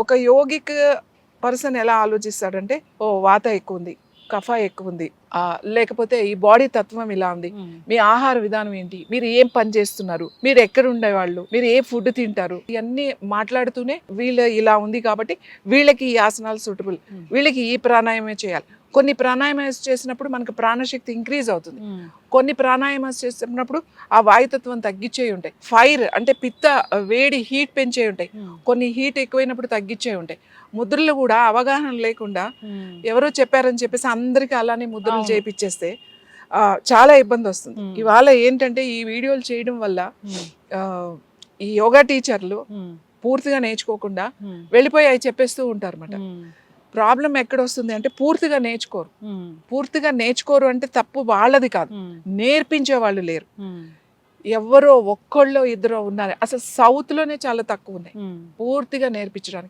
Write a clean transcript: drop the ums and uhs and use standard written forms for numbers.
ఒక yogic person ఎలా ఆలోచిస్తాడంటే, ఓ వాత ఎక్కువ ఉంది, కఫ ఎక్కువ ఉంది, లేకపోతే ఈ బాడీ తత్వం ఇలా ఉంది, మీ ఆహార విధానం ఏంటి, మీరు ఏం పని చేస్తున్నారు, మీరు ఎక్కడ ఉండేవాళ్ళు, మీరు ఏ ఫుడ్ తింటారు, ఇవన్నీ మాట్లాడుతూనే వీళ్ళు ఇలా ఉంది కాబట్టి వీళ్ళకి ఈ ఆసనాలు సూటబుల్, వీళ్ళకి ఈ ప్రాణాయామే చేయాలి. కొన్ని ప్రాణాయామాలు చేసినప్పుడు మనకు ప్రాణశక్తి ఇంక్రీజ్ అవుతుంది, కొన్ని ప్రాణాయామాలు చేసినప్పుడు ఆ వాయుతత్వం తగ్గించే ఉంటాయి, ఫైర్ అంటే పిత్త వేడి హీట్ పెంచే ఉంటాయి, కొన్ని హీట్ ఎక్కువైనప్పుడు తగ్గించే ఉంటాయి. ముద్రలు కూడా అవగాహన లేకుండా ఎవరో చెప్పారని చెప్పేసి అందరికీ అలానే ముద్రలు చేపిచ్చేస్తే చాలా ఇబ్బంది వస్తుంది. ఇవాళ ఏంటంటే ఈ వీడియోలు చేయడం వల్ల ఈ యోగా టీచర్లు పూర్తిగా నేర్చుకోకుండా వెళ్ళిపోయి అవి చెప్పేస్తూ ఉంటారు అన్నమాట. ప్రాబ్లం ఎక్కడ వస్తుంది అంటే పూర్తిగా నేర్చుకోరు అంటే తప్పు వాళ్ళది కాదు, నేర్పించే వాళ్ళు లేరు. ఎవరో ఒక్కళ్ళో ఇద్దరో ఉన్నారు, అసలు సౌత్ లోనే చాలా తక్కువ ఉన్నాయి పూర్తిగా నేర్పించడానికి.